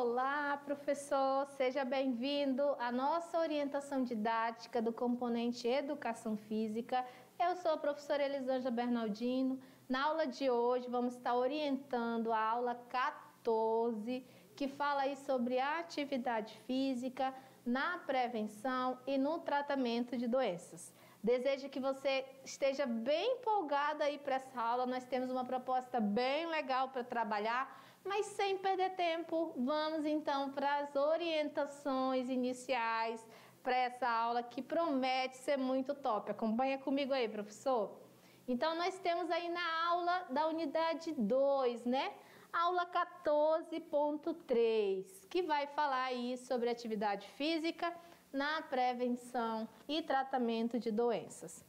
Olá, professor, seja bem-vindo à nossa orientação didática do componente Educação Física. Eu sou a professora Elisângela Bernardino. Na aula de hoje vamos estar orientando a aula 14, que fala aí sobre a atividade física na prevenção e no tratamento de doenças. Desejo que você esteja bem empolgada aí para essa aula. Nós temos uma proposta bem legal para trabalhar, mas sem perder tempo, vamos então para as orientações iniciais para essa aula que promete ser muito top. Acompanha comigo aí, professor. Então, nós temos aí na aula da unidade 2, né? Aula 14.3, que vai falar aí sobre atividade física na prevenção e tratamento de doenças.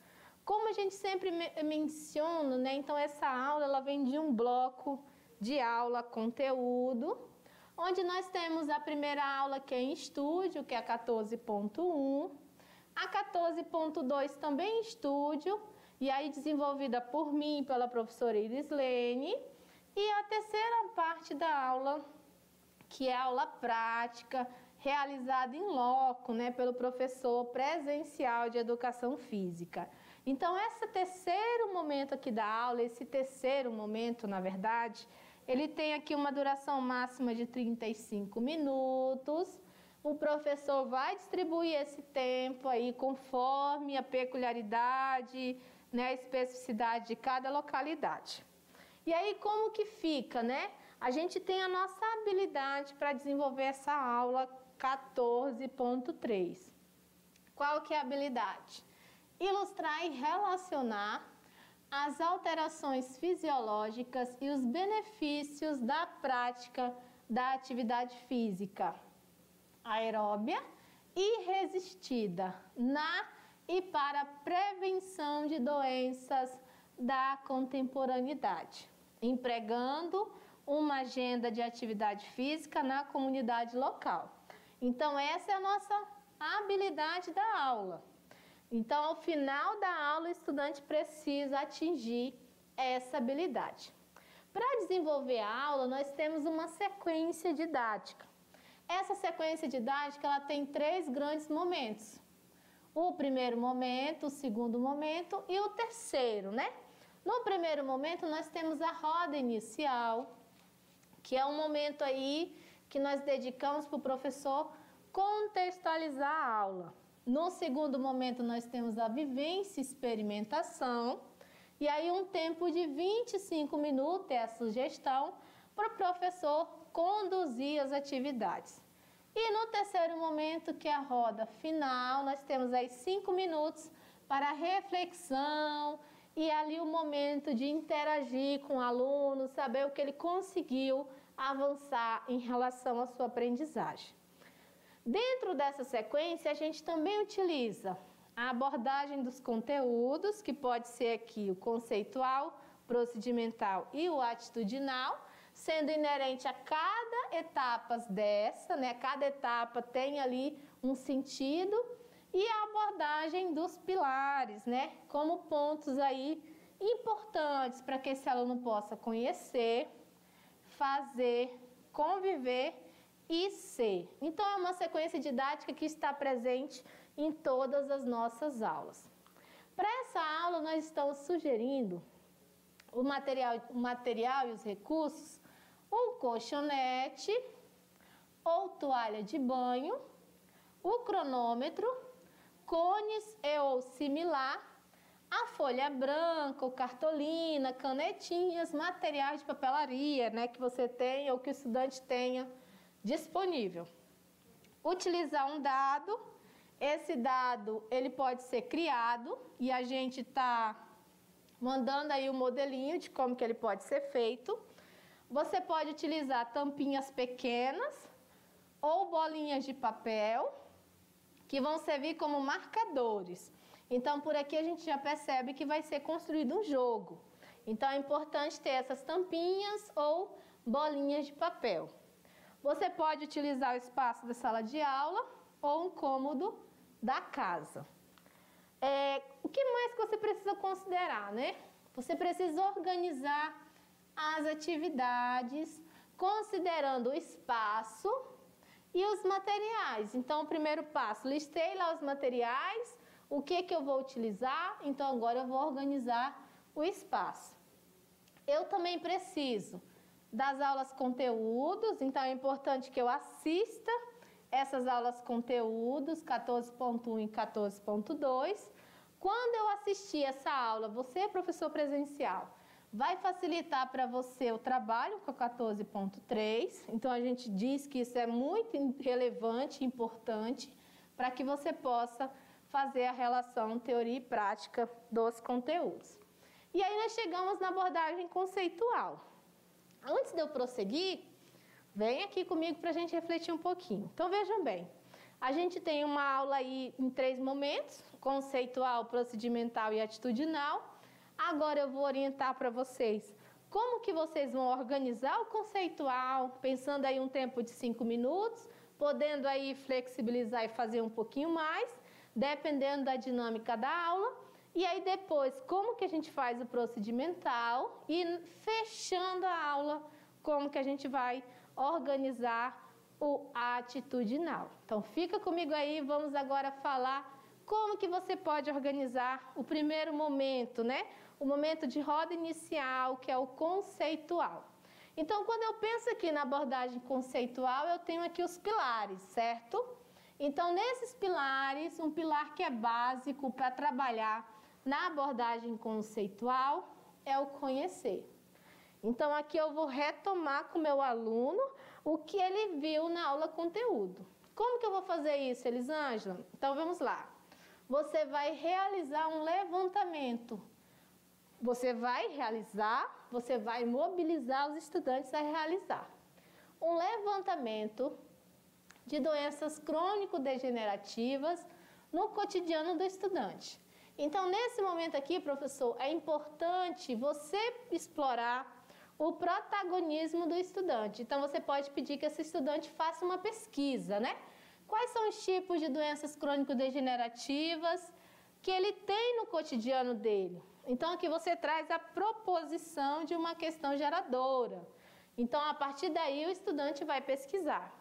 Como a gente sempre menciona, né? Então, essa aula ela vem de um bloco de aula conteúdo, onde nós temos a primeira aula que é em estúdio, que é a 14.1, a 14.2 também em estúdio, e aí desenvolvida por mim, pela professora Irislene, e a terceira parte da aula, que é a aula prática, realizada em loco, né, pelo professor presencial de Educação Física. Então, esse terceiro momento aqui da aula, esse terceiro momento, na verdade, ele tem aqui uma duração máxima de 35 minutos. O professor vai distribuir esse tempo aí conforme a peculiaridade, né, a especificidade de cada localidade. E aí, como que fica, né? A gente tem a nossa habilidade para desenvolver essa aula 14.3. Qual que é a habilidade? Ilustrar e relacionar as alterações fisiológicas e os benefícios da prática da atividade física aeróbia e resistida na e para a prevenção de doenças da contemporaneidade, empregando uma agenda de atividade física na comunidade local. Então, essa é a nossa habilidade da aula. Então, ao final da aula, o estudante precisa atingir essa habilidade. Para desenvolver a aula, nós temos uma sequência didática. Essa sequência didática ela tem 3 grandes momentos. O primeiro momento, o segundo momento e o terceiro, né? No primeiro momento, nós temos a roda inicial, que é um momento aí que nós dedicamos para o professor contextualizar a aula. No segundo momento, nós temos a vivência e experimentação. E aí, um tempo de 25 minutos é a sugestão para o professor conduzir as atividades. E no terceiro momento, que é a roda final, nós temos aí 5 minutos para reflexão e ali o momento de interagir com o aluno, saber o que ele conseguiu avançar em relação à sua aprendizagem. Dentro dessa sequência, a gente também utiliza a abordagem dos conteúdos, que pode ser aqui o conceitual, procedimental e o atitudinal, sendo inerente a cada etapa dessa, né? Cada etapa tem ali um sentido, e a abordagem dos pilares, né? Como pontos aí importantes para que esse aluno possa conhecer, fazer, conviver e ser. Então, é uma sequência didática que está presente em todas as nossas aulas. Para essa aula, nós estamos sugerindo o material e os recursos, um colchonete ou toalha de banho, o cronômetro, cones e ou similar, a folha branca, ou cartolina, canetinhas, materiais de papelaria, né, que você tenha ou que o estudante tenha disponível. Utilizar um dado, esse dado ele pode ser criado e a gente está mandando aí o modelinho de como que ele pode ser feito. Você pode utilizar tampinhas pequenas ou bolinhas de papel que vão servir como marcadores. Então, por aqui a gente já percebe que vai ser construído um jogo. Então, é importante ter essas tampinhas ou bolinhas de papel. Você pode utilizar o espaço da sala de aula ou um cômodo da casa. O que mais que você precisa considerar, né? Você precisa organizar as atividades considerando o espaço e os materiais. Então, o primeiro passo, listei lá os materiais, o que eu vou utilizar, então agora eu vou organizar o espaço. Eu também preciso das aulas conteúdos, então é importante que eu assista essas aulas conteúdos 14.1 e 14.2. Quando eu assistir essa aula, você, professor presencial, vai facilitar para você o trabalho com a 14.3. Então, a gente diz que isso é muito relevante e importante para que você possa fazer a relação teoria e prática dos conteúdos. E aí, nós chegamos na abordagem conceitual. Antes de eu prosseguir, vem aqui comigo para a gente refletir um pouquinho. Então, vejam bem, a gente tem uma aula aí em 3 momentos, conceitual, procedimental e atitudinal. Agora eu vou orientar para vocês como que vocês vão organizar o conceitual, pensando aí um tempo de 5 minutos, podendo aí flexibilizar e fazer um pouquinho mais, dependendo da dinâmica da aula. E aí depois, como que a gente faz o procedimental e fechando a aula, como que a gente vai organizar o atitudinal. Então, fica comigo aí, vamos agora falar como que você pode organizar o primeiro momento, né? O momento de roda inicial, que é o conceitual. Então, quando eu penso aqui na abordagem conceitual, eu tenho aqui os pilares, certo? Então, nesses pilares, um pilar que é básico para trabalhar na abordagem conceitual é o conhecer. Então, aqui eu vou retomar com o meu aluno o que ele viu na aula conteúdo. Como que eu vou fazer isso, Elisângela? Então, vamos lá. Você vai realizar um levantamento. Você vai mobilizar os estudantes a realizar um levantamento de doenças crônico-degenerativas no cotidiano do estudante. Então, nesse momento aqui, professor, é importante você explorar o protagonismo do estudante. Então, você pode pedir que esse estudante faça uma pesquisa, né? Quais são os tipos de doenças crônico-degenerativas que ele tem no cotidiano dele? Então, aqui você traz a proposição de uma questão geradora. Então, a partir daí, o estudante vai pesquisar.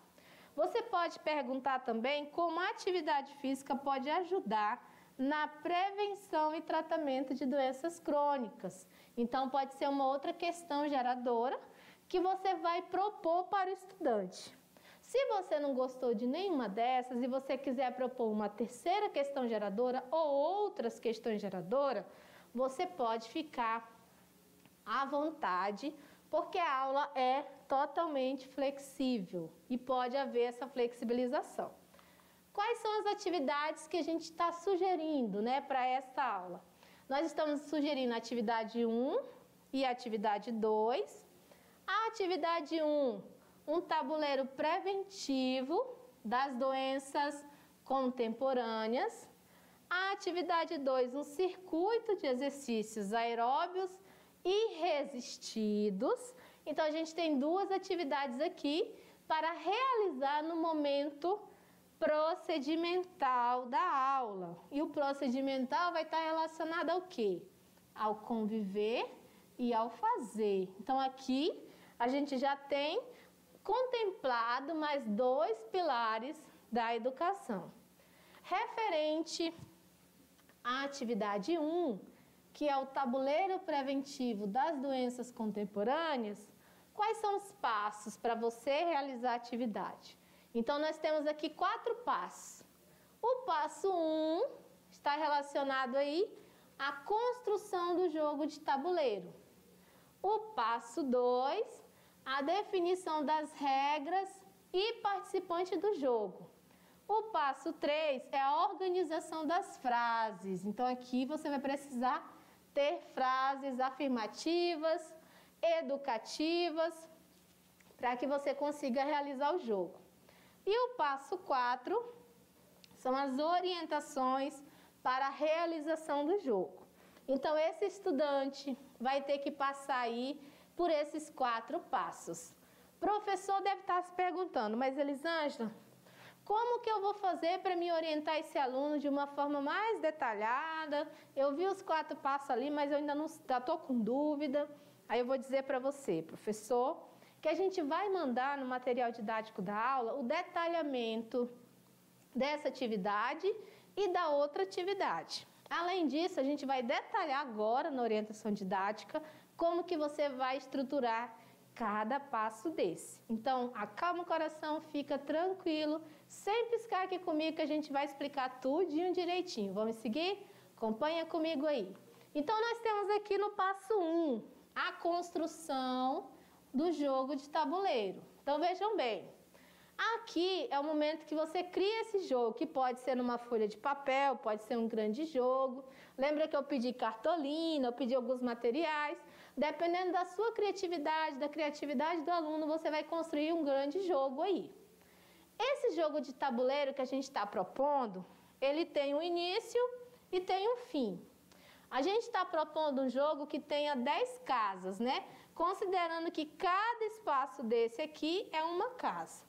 Você pode perguntar também como a atividade física pode ajudar na prevenção e tratamento de doenças crônicas. Então, pode ser uma outra questão geradora que você vai propor para o estudante. Se você não gostou de nenhuma dessas e você quiser propor uma terceira questão geradora ou outras questões geradoras, você pode ficar à vontade, porque a aula é totalmente flexível e pode haver essa flexibilização. Quais são as atividades que a gente está sugerindo, né, para esta aula? Nós estamos sugerindo a atividade 1 e a atividade 2. A atividade 1, um tabuleiro preventivo das doenças contemporâneas. A atividade 2, um circuito de exercícios aeróbios e resistidos. Então, a gente tem 2 atividades aqui para realizar no momento procedimental da aula. E o procedimental vai estar relacionado ao quê? Ao conviver e ao fazer. Então, aqui a gente já tem contemplado mais 2 pilares da educação. Referente à atividade 1, que é o tabuleiro preventivo das doenças contemporâneas, quais são os passos para você realizar a atividade? Então, nós temos aqui 4 passos. O passo 1 está relacionado aí à construção do jogo de tabuleiro. O passo 2, a definição das regras e participantes do jogo. O passo 3 é a organização das frases. Então, aqui você vai precisar ter frases afirmativas, educativas, para que você consiga realizar o jogo. E o passo 4 são as orientações para a realização do jogo. Então, esse estudante vai ter que passar aí por esses 4 passos. O professor deve estar se perguntando, mas Elisângela, como que eu vou fazer para me orientar esse aluno de uma forma mais detalhada? Eu vi os 4 passos ali, mas eu ainda não estou com dúvida. Aí eu vou dizer para você, professor, que a gente vai mandar no material didático da aula o detalhamento dessa atividade e da outra atividade. Além disso, a gente vai detalhar agora na orientação didática como que você vai estruturar cada passo desse. Então, acalma o coração, fica tranquilo, sem piscar aqui comigo que a gente vai explicar tudinho direitinho. Vamos seguir? Acompanha comigo aí. Então, nós temos aqui no passo 1, a construção do jogo de tabuleiro. Então, vejam bem. Aqui é o momento que você cria esse jogo, que pode ser numa folha de papel, pode ser um grande jogo. Lembra que eu pedi cartolina, eu pedi alguns materiais. Dependendo da sua criatividade, da criatividade do aluno, você vai construir um grande jogo aí. Esse jogo de tabuleiro que a gente está propondo, ele tem um início e tem um fim. A gente está propondo um jogo que tenha 10 casas, né? Considerando que cada espaço desse aqui é uma casa.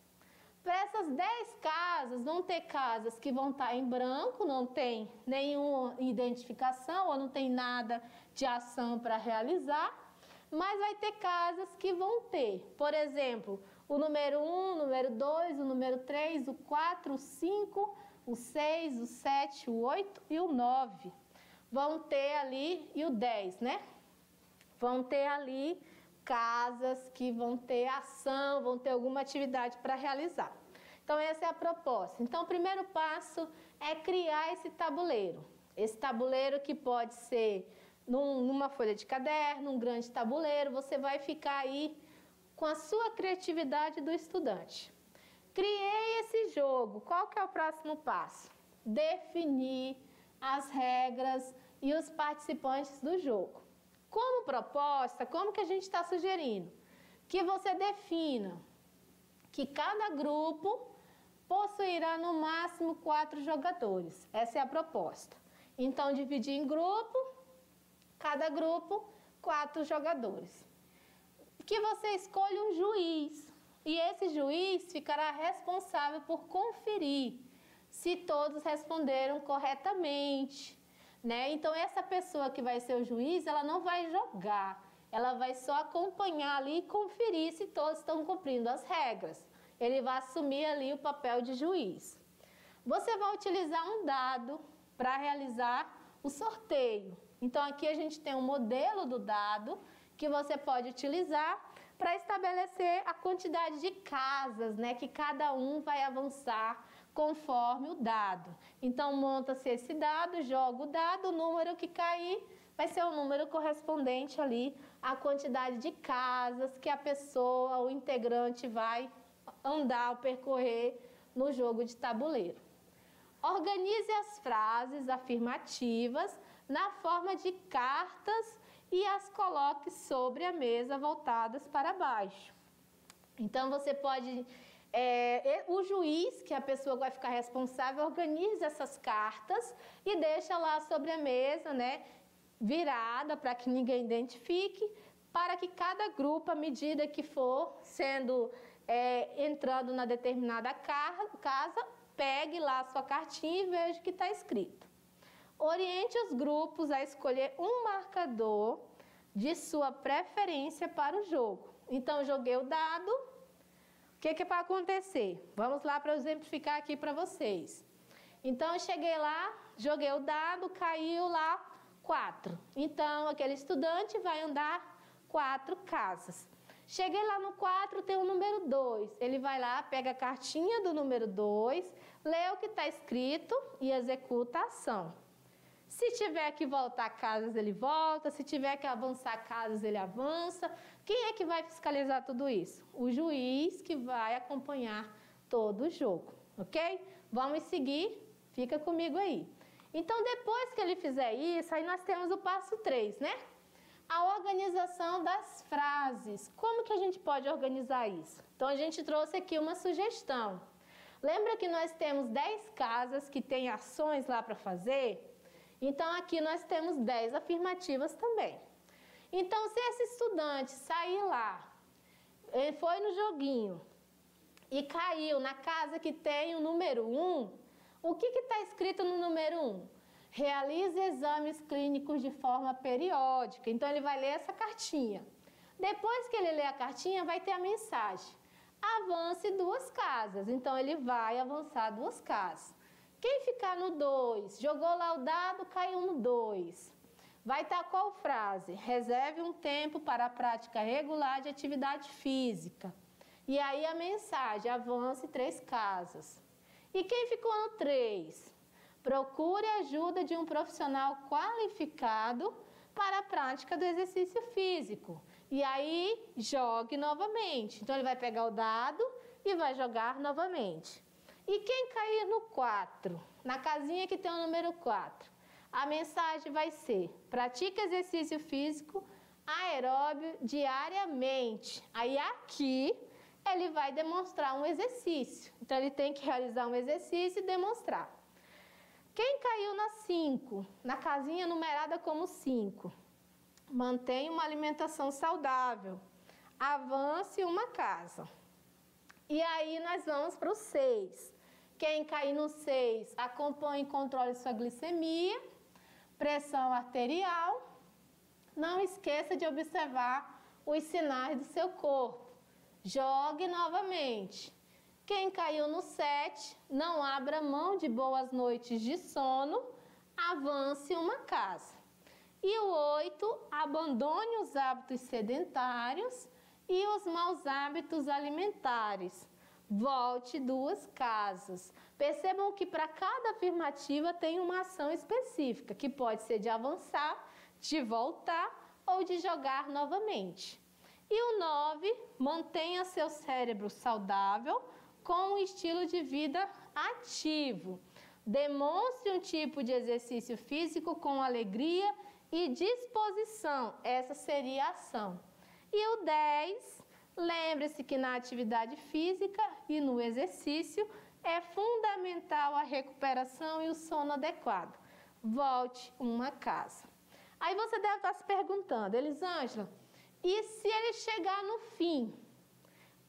Para essas 10 casas, vão ter casas que vão estar em branco, não tem nenhuma identificação ou não tem nada de ação para realizar, mas vai ter casas que vão ter, por exemplo, o número 1, o número 2, o número 3, o 4, o 5, o 6, o 7, o 8 e o 9. Vão ter ali, e o 10, né? Vão ter ali casas que vão ter ação, vão ter alguma atividade para realizar. Então, essa é a proposta. Então, o primeiro passo é criar esse tabuleiro. Esse tabuleiro que pode ser numa folha de caderno, um grande tabuleiro, você vai ficar aí com a sua criatividade do estudante. Criei esse jogo. Qual que é o próximo passo? Definir as regras e os participantes do jogo. Como proposta, como que a gente está sugerindo? Que você defina que cada grupo possuirá no máximo 4 jogadores. Essa é a proposta. Então, dividir em grupo, cada grupo, 4 jogadores. Que você escolha um juiz. E esse juiz ficará responsável por conferir se todos responderam corretamente, né? Então, essa pessoa que vai ser o juiz, ela não vai jogar. Ela vai só acompanhar ali e conferir se todos estão cumprindo as regras. Ele vai assumir ali o papel de juiz. Você vai utilizar um dado para realizar o sorteio. Então, aqui a gente tem um modelo do dado que você pode utilizar para estabelecer a quantidade de casas, né, que cada um vai avançar conforme o dado. Então, monta-se esse dado, joga o dado, o número que cair vai ser o número correspondente ali à quantidade de casas que a pessoa, o integrante vai andar ou percorrer no jogo de tabuleiro. Organize as frases afirmativas na forma de cartas e as coloque sobre a mesa voltadas para baixo. Então, você pode... o juiz, que é a pessoa que vai ficar responsável, organiza essas cartas e deixa lá sobre a mesa, né, virada para que ninguém identifique, para que cada grupo, à medida que for sendo... entrando na determinada casa, pegue lá a sua cartinha e veja o que está escrito. Oriente os grupos a escolher um marcador de sua preferência para o jogo. Então, joguei o dado. O que vai acontecer? Vamos lá para exemplificar aqui para vocês. Então, eu cheguei lá, joguei o dado, caiu lá 4. Então, aquele estudante vai andar 4 casas. Cheguei lá no 4, tem o número 2. Ele vai lá, pega a cartinha do número 2, lê o que está escrito e executa a ação. Se tiver que voltar casas, ele volta. Se tiver que avançar casas, ele avança. Quem é que vai fiscalizar tudo isso? O juiz, que vai acompanhar todo o jogo, ok? Vamos seguir? Fica comigo aí. Então, depois que ele fizer isso, aí nós temos o passo 3, né? A organização das frases. Como que a gente pode organizar isso? Então, a gente trouxe aqui uma sugestão. Lembra que nós temos 10 casas que têm ações lá para fazer? Então, aqui nós temos 10 afirmativas também. Então, se esse estudante sair lá, ele foi no joguinho e caiu na casa que tem o número 1, o que está escrito no número 1? Realize exames clínicos de forma periódica. Então, ele vai ler essa cartinha. Depois que ele lê a cartinha, vai ter a mensagem. Avance 2 casas. Então, ele vai avançar 2 casas. Quem ficar no 2, jogou lá o dado, caiu no 2. Vai estar qual frase? Reserve um tempo para a prática regular de atividade física. E aí a mensagem, avance 3 casas. E quem ficou no 3? Procure a ajuda de um profissional qualificado para a prática do exercício físico. E aí, jogue novamente. Então, ele vai pegar o dado e vai jogar novamente. E quem cair no 4, na casinha que tem o número 4, a mensagem vai ser: pratique exercício físico aeróbio diariamente. Aí, aqui, ele vai demonstrar um exercício. Então, ele tem que realizar um exercício e demonstrar. Quem caiu na 5, na casinha numerada como 5, mantenha uma alimentação saudável, avance 1 casa. E aí nós vamos para o 6. Quem cair no 6, acompanhe e controle sua glicemia, pressão arterial. Não esqueça de observar os sinais do seu corpo. Jogue novamente. Quem caiu no 7, não abra mão de boas noites de sono, avance 1 casa. E o 8, abandone os hábitos sedentários e os maus hábitos alimentares. Volte 2 casas. Percebam que para cada afirmativa tem uma ação específica, que pode ser de avançar, de voltar ou de jogar novamente. E o 9, mantenha seu cérebro saudável com um estilo de vida ativo. Demonstre um tipo de exercício físico com alegria e disposição. Essa seria a ação. E o 10, lembre-se que na atividade física e no exercício é fundamental a recuperação e o sono adequado. Volte 1 casa. Aí você deve estar se perguntando: Elisângela, e se ele chegar no fim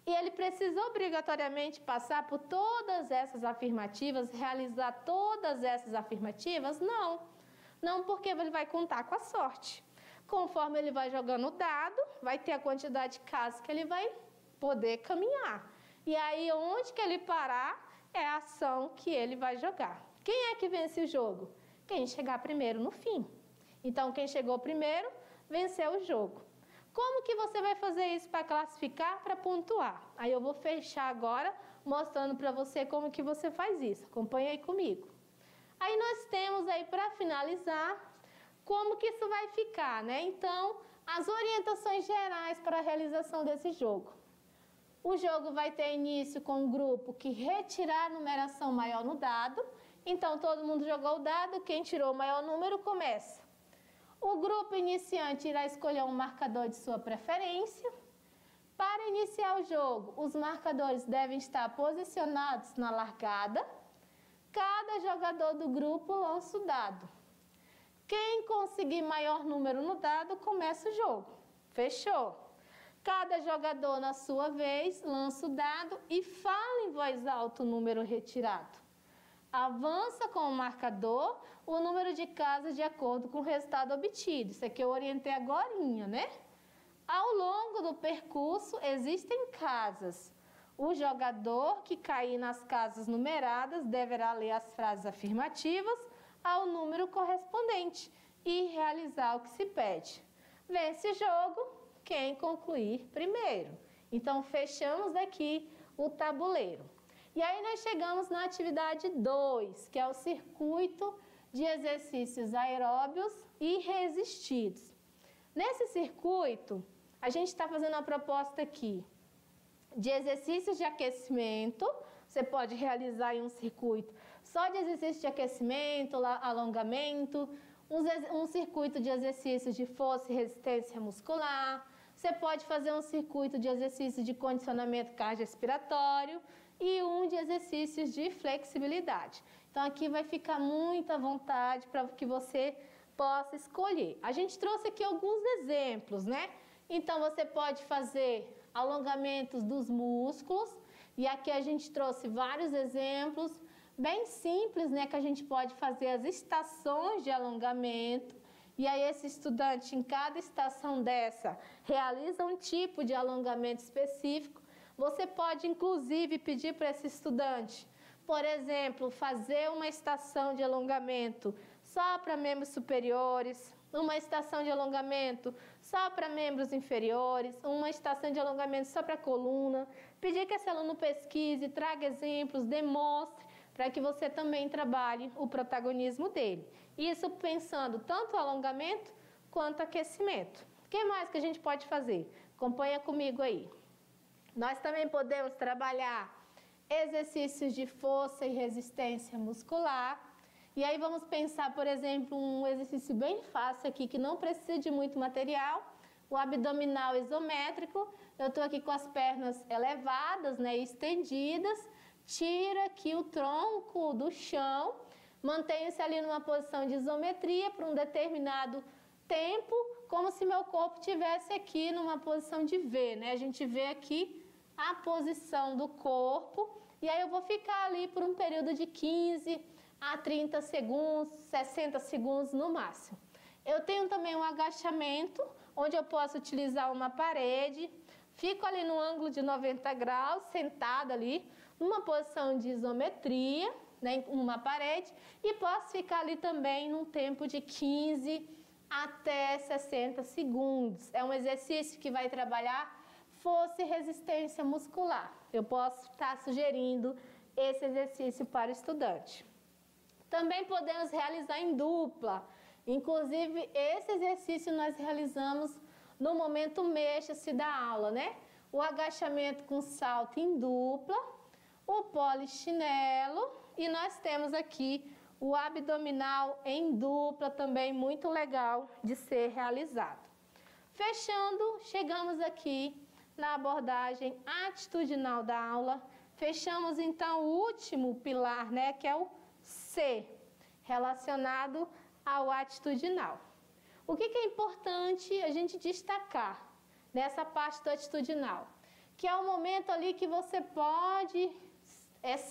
e ele precisa obrigatoriamente passar por todas essas afirmativas, realizar todas essas afirmativas? Não. Não, porque ele vai contar com a sorte. Conforme ele vai jogando o dado, vai ter a quantidade de casas que ele vai poder caminhar. E aí, onde que ele parar, é a ação que ele vai jogar. Quem é que vence o jogo? Quem chegar primeiro no fim. Então, quem chegou primeiro, venceu o jogo. Como que você vai fazer isso para classificar, para pontuar? Aí eu vou fechar agora, mostrando para você como que você faz isso. Acompanha aí comigo. Aí nós temos aí, para finalizar, como que isso vai ficar, né? Então, as orientações gerais para a realização desse jogo. O jogo vai ter início com um grupo que retirar a numeração maior no dado. Então, todo mundo jogou o dado, quem tirou o maior número começa. O grupo iniciante irá escolher um marcador de sua preferência. Para iniciar o jogo, os marcadores devem estar posicionados na largada. Cada jogador do grupo lança o dado. Quem conseguir maior número no dado, começa o jogo. Fechou? Cada jogador, na sua vez, lança o dado e fala em voz alta o número retirado. Avança com o marcador o número de casas de acordo com o resultado obtido. Isso aqui eu orientei agorinha, né? Ao longo do percurso, existem casas. O jogador que cair nas casas numeradas deverá ler as frases afirmativas ao número correspondente e realizar o que se pede. Vence o jogo quem concluir primeiro. Então, fechamos aqui o tabuleiro. E aí nós chegamos na atividade 2, que é o circuito de exercícios aeróbios e resistidos. Nesse circuito, a gente está fazendo uma proposta aqui de exercícios de aquecimento. Você pode realizar em um circuito só de exercício de aquecimento, alongamento, um circuito de exercícios de força e resistência muscular. Você pode fazer um circuito de exercícios de condicionamento cardiorrespiratório e um de exercícios de flexibilidade. Então, aqui vai ficar muita vontade para que você possa escolher. A gente trouxe aqui alguns exemplos, né? Então, você pode fazer alongamentos dos músculos, e aqui a gente trouxe vários exemplos bem simples, né? Que a gente pode fazer as estações de alongamento. e aí esse estudante, em cada estação dessa, realiza um tipo de alongamento específico, você pode, inclusive, pedir para esse estudante, por exemplo, fazer uma estação de alongamento só para membros superiores, uma estação de alongamento só para membros inferiores, uma estação de alongamento só para a coluna, pedir que esse aluno pesquise, traga exemplos, demonstre, para que você também trabalhe o protagonismo dele. Isso pensando tanto o alongamento quanto o aquecimento. O que mais que a gente pode fazer? Acompanha comigo aí. Nós também podemos trabalhar exercícios de força e resistência muscular. E aí vamos pensar, por exemplo, um exercício bem fácil aqui, que não precisa de muito material, o abdominal isométrico. Eu estou aqui com as pernas elevadas, né, estendidas, tira aqui o tronco do chão, mantenho-se ali numa posição de isometria por um determinado tempo, como se meu corpo estivesse aqui numa posição de V, né? A gente vê aqui a posição do corpo, e aí eu vou ficar ali por um período de 15 a 30 segundos, 60 segundos no máximo. Eu tenho também um agachamento, onde eu posso utilizar uma parede, fico ali no ângulo de 90 graus, sentada ali, numa posição de isometria, né, numa parede, e posso ficar ali também num tempo de 15 até 60 segundos. É um exercício que vai trabalhar força e resistência muscular. Eu posso estar sugerindo esse exercício para o estudante. Também podemos realizar em dupla. Inclusive, esse exercício nós realizamos no momento mexa-se da aula, né? O agachamento com salto em dupla, o polichinelo, e nós temos aqui o abdominal em dupla, também muito legal de ser realizado. Fechando, chegamos aqui na abordagem atitudinal da aula. Fechamos então o último pilar, né, que é o C, relacionado ao atitudinal. O que é importante a gente destacar nessa parte do atitudinal? Que é o momento ali que você pode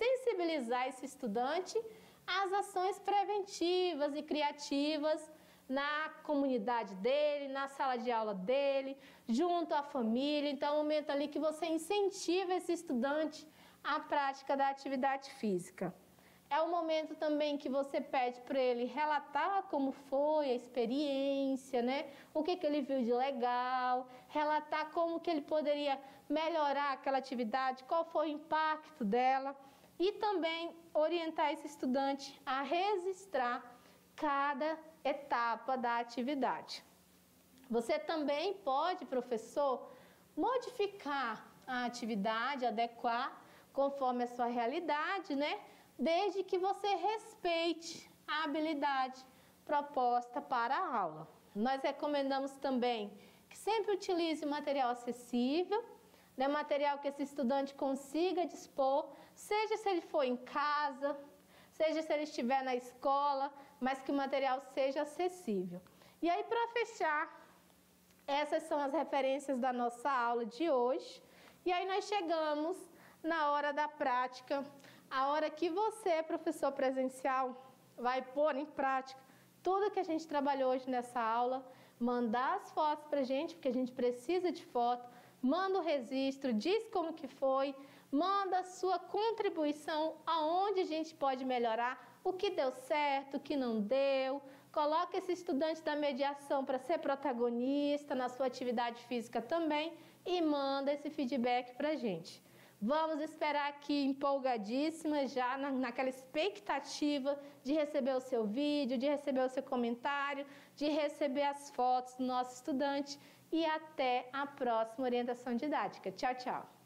sensibilizar esse estudante às ações preventivas e criativas na comunidade dele, na sala de aula dele, junto à família. Então, é um momento ali que você incentiva esse estudante à prática da atividade física. É o momento também que você pede para ele relatar como foi a experiência, né? O que ele viu de legal, relatar como que ele poderia melhorar aquela atividade, qual foi o impacto dela, e também orientar esse estudante a registrar cada etapa da atividade. Você também pode, professor, modificar a atividade, adequar conforme a sua realidade, né? Desde que você respeite a habilidade proposta para a aula. Nós recomendamos também que sempre utilize material acessível, né, material que esse estudante consiga dispor, seja se ele for em casa, seja se ele estiver na escola, mas que o material seja acessível. E aí, para fechar, essas são as referências da nossa aula de hoje. E aí nós chegamos na hora da prática, a hora que você, professor presencial, vai pôr em prática tudo que a gente trabalhou hoje nessa aula, mandar as fotos para a gente, porque a gente precisa de foto, manda o registro, diz como que foi, manda a sua contribuição, aonde a gente pode melhorar, o que deu certo, o que não deu, coloca esse estudante da mediação para ser protagonista na sua atividade física também e manda esse feedback para a gente. Vamos esperar aqui empolgadíssimas, já naquela expectativa de receber o seu vídeo, de receber o seu comentário, de receber as fotos do nosso estudante e até a próxima orientação didática. Tchau, tchau!